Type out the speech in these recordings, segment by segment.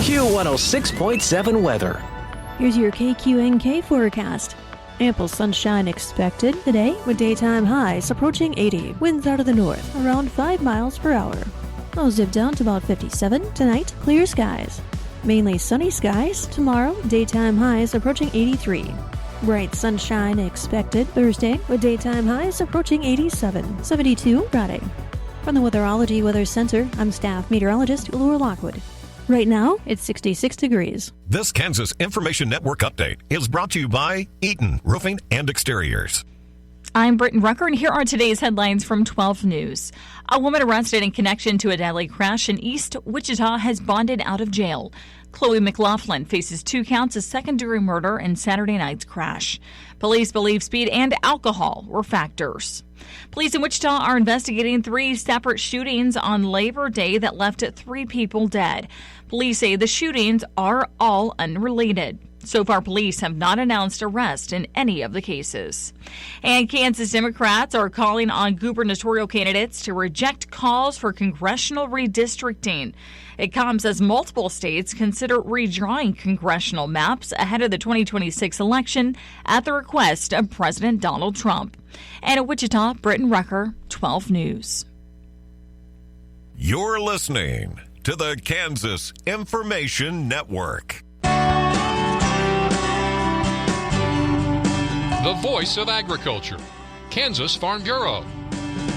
Q106.7 weather. Here's your KQNK forecast. Ample sunshine expected today with daytime highs approaching 80. Winds out of the north around 5 miles per hour. Lows dip down to about 57. Tonight, clear skies. Mainly sunny skies. Tomorrow, daytime highs approaching 83. Bright sunshine expected Thursday with daytime highs approaching 87. 72 Friday. From the Weatherology Weather Center, I'm staff meteorologist Laura Lockwood. Right now, it's 66 degrees. This Kansas Information Network update is brought to you by Eaton Roofing and Exteriors. I'm Britton Rucker, and here are today's headlines from 12 News. A woman arrested in connection to a deadly crash in East Wichita has bonded out of jail. Chloe McLaughlin faces 2 counts of second-degree murder in Saturday night's crash. Police believe speed and alcohol were factors. Police in Wichita are investigating 3 separate shootings on Labor Day that left 3 people dead. Police say the shootings are all unrelated. So far, police have not announced arrest in any of the cases. And Kansas Democrats are calling on gubernatorial candidates to reject calls for congressional redistricting. It comes as multiple states consider redrawing congressional maps ahead of the 2026 election at the request of President Donald Trump. And at Wichita, Britton Rucker, 12 News. You're listening to the Kansas Information Network. The voice of agriculture, Kansas Farm Bureau.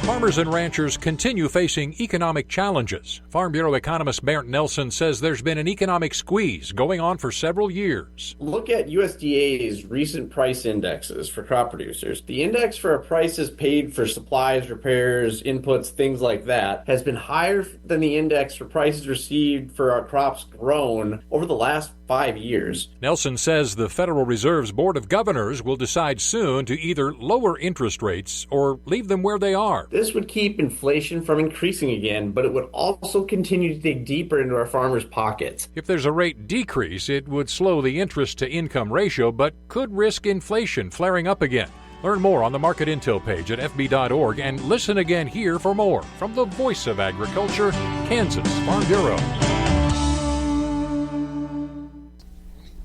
Farmers and ranchers continue facing economic challenges. Farm Bureau economist Bernd Nelson says there's been an economic squeeze going on for several years. Look at USDA's recent price indexes for crop producers. The index for prices paid for supplies, repairs, inputs, things like that, has been higher than the index for prices received for our crops grown over the last 5 years. Nelson says the Federal Reserve's Board of Governors will decide soon to either lower interest rates or leave them where they are. This would keep inflation from increasing again, but it would also continue to dig deeper into our farmers' pockets. If there's a rate decrease, it would slow the interest-to-income ratio, but could risk inflation flaring up again. Learn more on the Market Intel page at fb.org and listen again here for more from the Voice of Agriculture, Kansas Farm Bureau.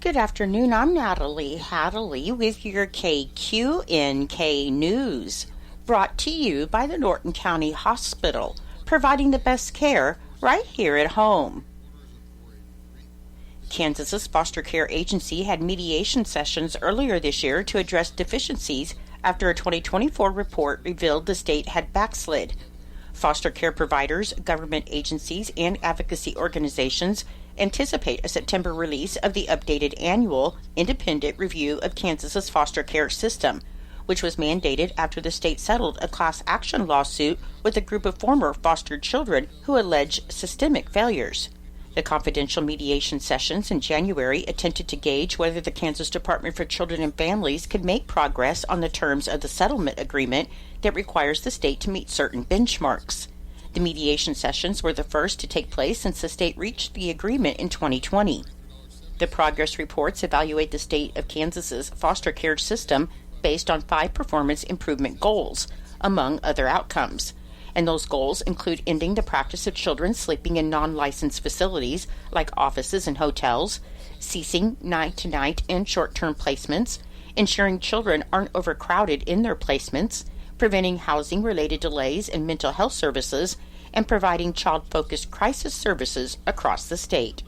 Good afternoon. I'm Natalie Hadley with your KQNK News, brought to you by the Norton County Hospital, providing the best care right here at home. Kansas's foster care agency had mediation sessions earlier this year to address deficiencies after a 2024 report revealed the state had backslid. Foster care providers, government agencies, and advocacy organizations anticipate a September release of the updated annual independent review of Kansas's foster care system, which was mandated after the state settled a class action lawsuit with a group of former fostered children who allege systemic failures. The confidential mediation sessions in January attempted to gauge whether the Kansas Department for Children and Families could make progress on the terms of the settlement agreement that requires the state to meet certain benchmarks. The mediation sessions were the first to take place since the state reached the agreement in 2020. The progress reports evaluate the state of Kansas's foster care system based on 5 performance improvement goals, among other outcomes. And those goals include ending the practice of children sleeping in non-licensed facilities like offices and hotels, ceasing night-to-night and short-term placements, ensuring children aren't overcrowded in their placements, preventing housing-related delays in mental health services, and providing child-focused crisis services across the state.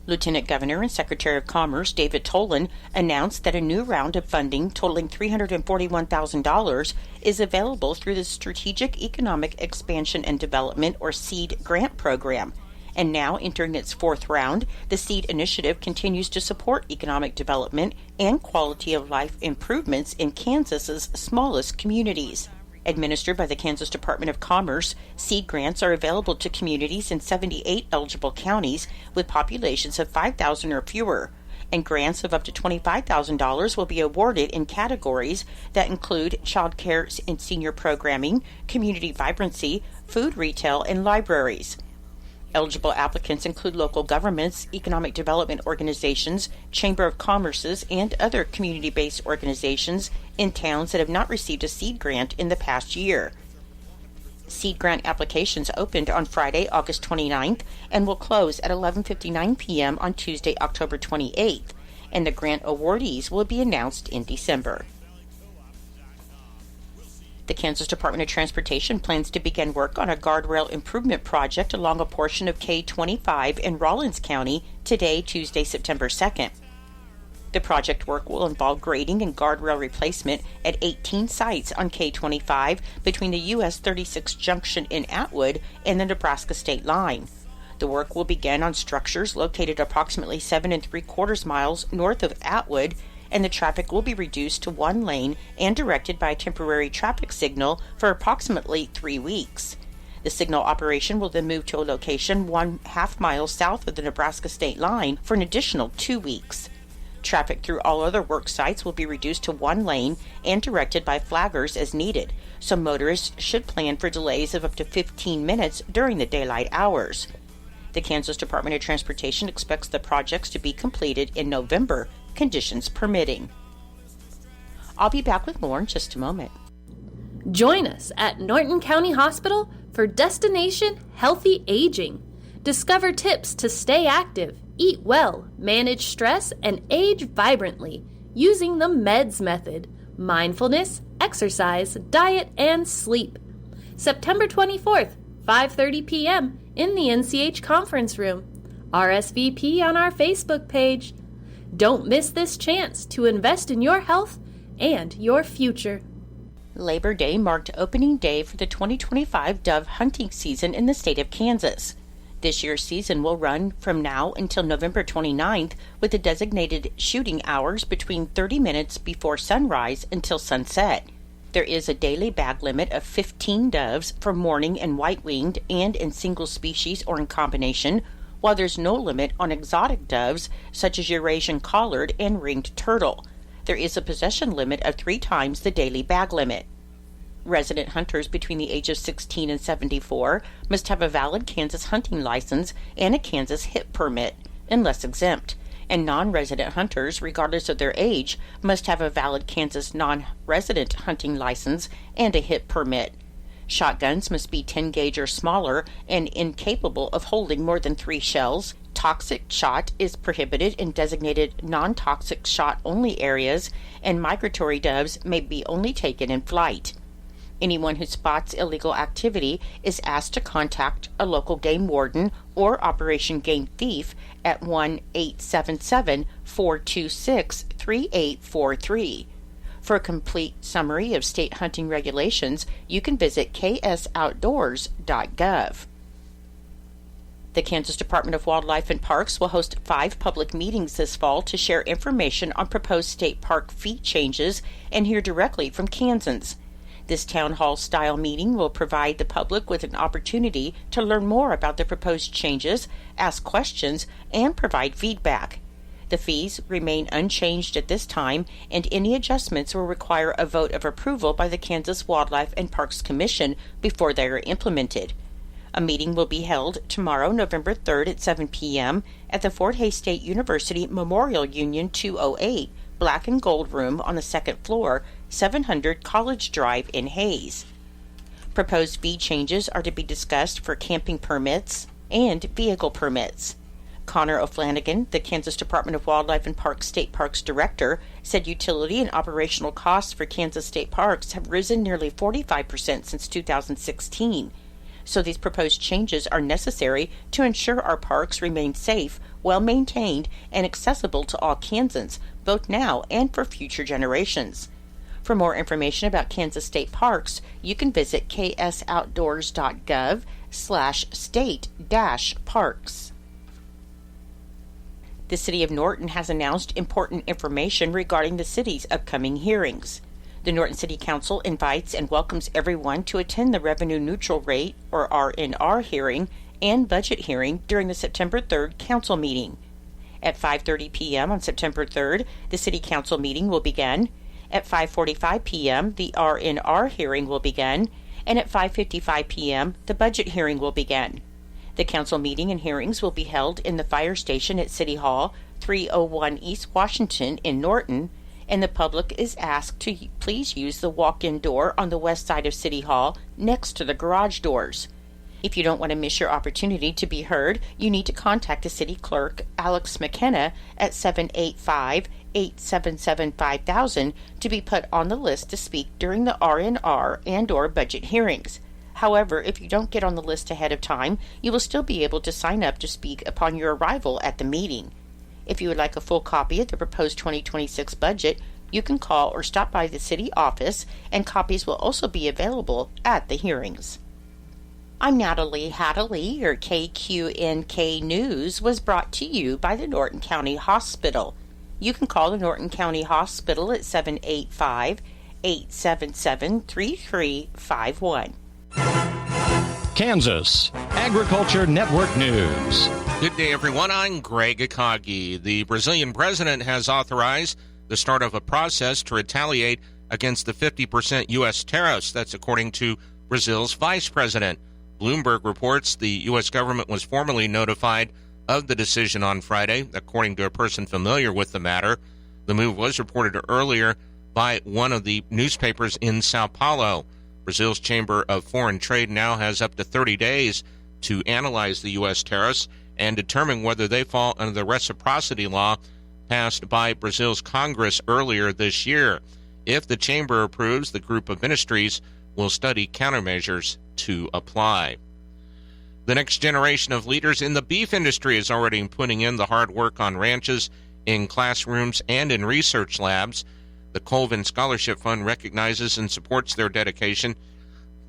Lieutenant Governor and Secretary of Commerce David Tolan announced that a new round of funding totaling $341,000 is available through the Strategic Economic Expansion and Development, or SEED, grant program. And now, entering its 4th round, the SEED initiative continues to support economic development and quality of life improvements in Kansas's smallest communities. Administered by the Kansas Department of Commerce, SEED grants are available to communities in 78 eligible counties with populations of 5,000 or fewer, and grants of up to $25,000 will be awarded in categories that include child care and senior programming, community vibrancy, food retail, and libraries. Eligible applicants include local governments, economic development organizations, Chamber of Commerce's, and other community-based organizations in towns that have not received a SEED grant in the past year. Seed grant applications opened on Friday, August 29th, and will close at 11:59 p.m. on Tuesday, October 28th, and the grant awardees will be announced in December. The Kansas Department of Transportation plans to begin work on a guardrail improvement project along a portion of K25 in Rawlins County today, Tuesday, September 2nd. The project work will involve grading and guardrail replacement at 18 sites on K25 between the US 36 junction in Atwood and the Nebraska state line. The work will begin on structures located approximately 7 3/4 miles north of Atwood, and the traffic will be reduced to one lane and directed by a temporary traffic signal for approximately 3 weeks. The signal operation will then move to a location 1/2 mile south of the Nebraska state line for an additional 2 weeks. Traffic through all other work sites will be reduced to one lane and directed by flaggers as needed, so motorists should plan for delays of up to 15 minutes during the daylight hours. The Kansas Department of Transportation expects the projects to be completed in November, conditions permitting. I'll be back with more in just a moment. Join us at Norton County Hospital for Destination Healthy Aging. Discover tips to stay active, eat well, manage stress, and age vibrantly using the MEDS method: mindfulness, exercise, diet, and sleep. September 24th, 5:30 p.m. in the NCH conference room. RSVP on our Facebook page. Don't miss this chance to invest in your health and your future. Labor Day marked opening day for the 2025 dove hunting season in the state of Kansas. This year's season will run from now until November 29th, with the designated shooting hours between 30 minutes before sunrise until sunset. There is a daily bag limit of 15 doves for mourning and white-winged and in single species or in combination, while there's no limit on exotic doves such as Eurasian collared and ringed turtle. There is a possession limit of 3 times the daily bag limit. Resident hunters between the age of 16 and 74 must have a valid Kansas hunting license and a Kansas HIP permit, unless exempt, and non-resident hunters, regardless of their age, must have a valid Kansas non-resident hunting license and a HIP permit. Shotguns must be 10 gauge or smaller and incapable of holding more than 3 shells. Toxic shot is prohibited in designated non-toxic shot only areas, and migratory doves may be only taken in flight. Anyone who spots illegal activity is asked to contact a local game warden or Operation Game Thief at 1-877-426-3843. For a complete summary of state hunting regulations, you can visit ksoutdoors.gov. The Kansas Department of Wildlife and Parks will host 5 public meetings this fall to share information on proposed state park fee changes and hear directly from Kansans. This town hall style meeting will provide the public with an opportunity to learn more about the proposed changes, ask questions, and provide feedback. The fees remain unchanged at this time, and any adjustments will require a vote of approval by the Kansas Wildlife and Parks Commission before they are implemented. A meeting will be held tomorrow, November 3rd at 7 p.m. at the Fort Hays State University Memorial Union 208 Black and Gold Room on the 2nd floor, 700 College Drive in Hays. Proposed fee changes are to be discussed for camping permits and vehicle permits. Connor O'Flanagan, the Kansas Department of Wildlife and Parks State Parks Director, said utility and operational costs for Kansas state parks have risen nearly 45% since 2016. So these proposed changes are necessary to ensure our parks remain safe, well-maintained, and accessible to all Kansans, both now and for future generations. For more information about Kansas state parks, you can visit ksoutdoors.gov/state-parks. The City of Norton has announced important information regarding the city's upcoming hearings. The Norton City Council invites and welcomes everyone to attend the Revenue Neutral Rate, or RNR, hearing and budget hearing during the September 3rd Council meeting. At 5:30 p.m. on September 3rd, the City Council meeting will begin. At 5:45 p.m., the RNR hearing will begin, and at 5:55 p.m., the budget hearing will begin. The council meeting and hearings will be held in the fire station at City Hall, 301 East Washington in Norton, and the public is asked to please use the walk-in door on the west side of City Hall next to the garage doors. If you don't want to miss your opportunity to be heard, you need to contact the City Clerk, Alex McKenna, at 785-877-5000 to be put on the list to speak during the R&R and/or budget hearings. However, if you don't get on the list ahead of time, you will still be able to sign up to speak upon your arrival at the meeting. If you would like a full copy of the proposed 2026 budget, you can call or stop by the city office, and copies will also be available at the hearings. I'm Natalie Hadley. Your KQNK News was brought to you by the Norton County Hospital. You can call the Norton County Hospital at 785-877-3351. Kansas Agriculture Network News. Good day, everyone. I'm Greg Akagi. The Brazilian president has authorized the start of a process to retaliate against the 50% U.S. tariffs. That's according to Brazil's vice president. Bloomberg reports the U.S. government was formally notified of the decision on Friday, according to a person familiar with the matter. The move was reported earlier by one of the newspapers in Sao Paulo. Brazil's Chamber of Foreign Trade now has up to 30 days to analyze the U.S. tariffs and determine whether they fall under the reciprocity law passed by Brazil's Congress earlier this year. If the chamber approves, the group of ministries will study countermeasures to apply. The next generation of leaders in the beef industry is already putting in the hard work on ranches, in classrooms, and in research labs. The Colvin Scholarship Fund recognizes and supports their dedication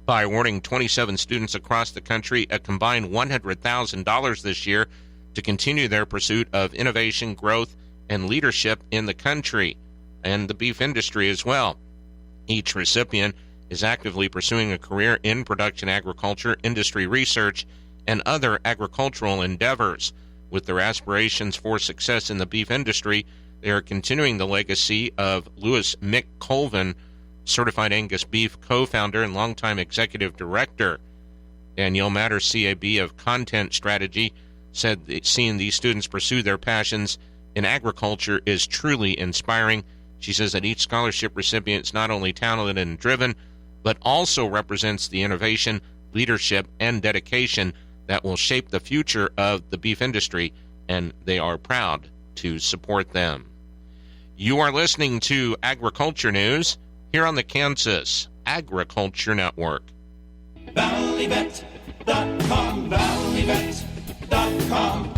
by awarding 27 students across the country a combined $100,000 this year to continue their pursuit of innovation, growth, and leadership in the country and the beef industry as well. Each recipient is actively pursuing a career in production agriculture, industry research, and other agricultural endeavors. With their aspirations for success in the beef industry, they are continuing the legacy of Louis Mick Colvin, certified Angus beef co-founder and longtime executive director. Danielle Matter, CAB of Content Strategy, said that seeing these students pursue their passions in agriculture is truly inspiring. She says that each scholarship recipient is not only talented and driven, but also represents the innovation, leadership, and dedication that will shape the future of the beef industry, and they are proud to support them. You are listening to Agriculture News here on the Kansas Agriculture Network. ValleyVet.com, ValleyVet.com.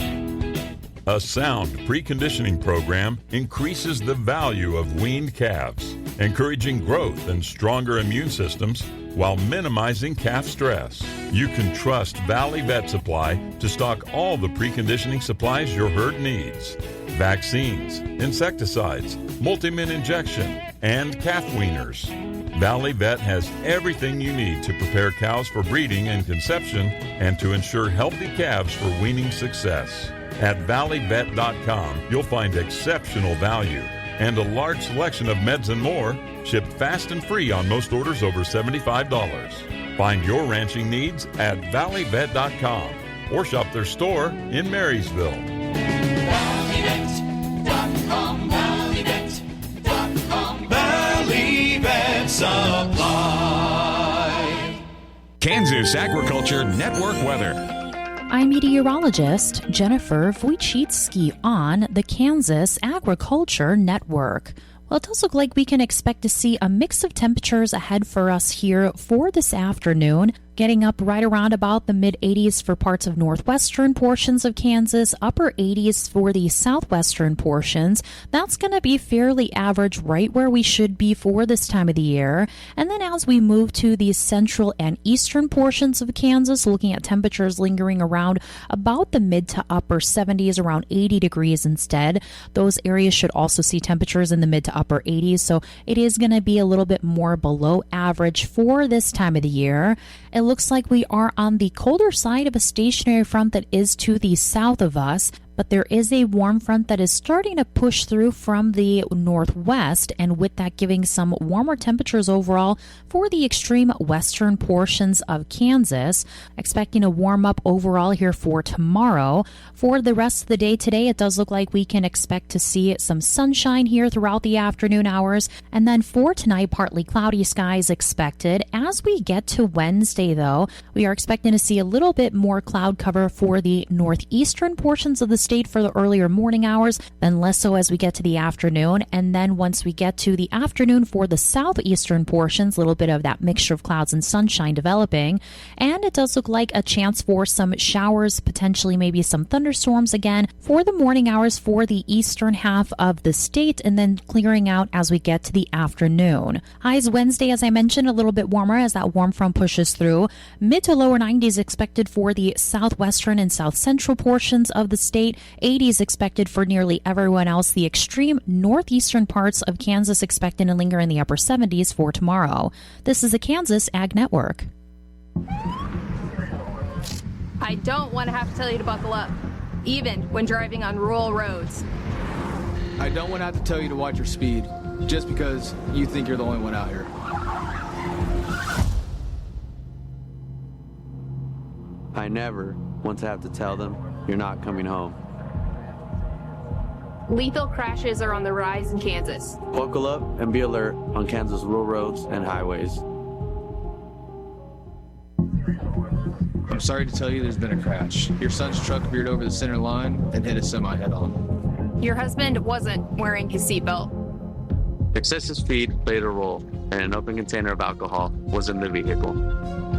A sound preconditioning program increases the value of weaned calves, encouraging growth and stronger immune systems while minimizing calf stress. You can trust Valley Vet Supply to stock all the preconditioning supplies your herd needs. Vaccines, insecticides, multi-min injection, and calf weaners. Valley Vet has everything you need to prepare cows for breeding and conception and to ensure healthy calves for weaning success. At valleyvet.com, you'll find exceptional value and a large selection of meds and more, shipped fast and free on most orders over $75. Find your ranching needs at valleyvet.com or shop their store in Marysville. ValleyVet.com, ValleyVet.com, Valley Vet Supply. Kansas Agriculture Network weather. I'm meteorologist Jennifer Wojcicki on the Kansas Agriculture Network. Well, it does look like we can expect to see a mix of temperatures ahead for us here for this afternoon, getting up right around about the mid-80s for parts of northwestern portions of Kansas, upper 80s for the southwestern portions. That's going to be fairly average, right where we should be for this time of the year. And then as we move to the central and eastern portions of Kansas, looking at temperatures lingering around about the mid to upper 70s, around 80 degrees instead. Those areas should also see temperatures in the mid to upper 80s, so it is going to be a little bit more below average for this time of the year. It looks like we are on the colder side of a stationary front that is to the south of us. but there is a warm front that is starting to push through from the northwest, and with that giving some warmer temperatures overall for the extreme western portions of Kansas. Expecting a warm up overall here for tomorrow. For the rest of the day today, it does look like we can expect to see some sunshine here throughout the afternoon hours, and then for tonight, partly cloudy skies expected. As we get to Wednesday, though, we are expecting to see a little bit more cloud cover for the northeastern portions of the state for the earlier morning hours, then less so as we get to the afternoon. And then once we get to the afternoon for the southeastern portions, a little bit of that mixture of clouds and sunshine developing. And it does look like a chance for some showers, potentially maybe some thunderstorms again for the morning hours for the eastern half of the state, and then clearing out as we get to the afternoon. Highs Wednesday, as I mentioned, a little bit warmer as that warm front pushes through. Mid to lower 90s expected for the southwestern and south central portions of the state. 80s expected for nearly everyone else. The extreme northeastern parts of Kansas expected to linger in the upper 70s for tomorrow. This is the Kansas Ag Network. I don't want to have to tell you to buckle up, even when driving on rural roads. I don't want to have to tell you to watch your speed, just because you think you're the only one out here. I never want to have to tell them you're not coming home. Lethal crashes are on the rise in Kansas. Buckle up and be alert on Kansas rural roads and highways. I'm sorry to tell you there's been a crash. Your son's truck veered over the center line and hit a semi head-on. Your husband wasn't wearing his seatbelt. Excessive speed played a role, and an open container of alcohol was in the vehicle.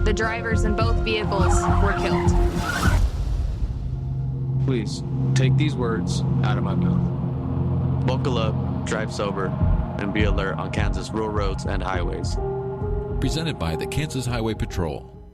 The drivers in both vehicles were killed. Please, take these words out of my mouth. Buckle up, drive sober, and be alert on Kansas rural roads and highways. Presented by the Kansas Highway Patrol.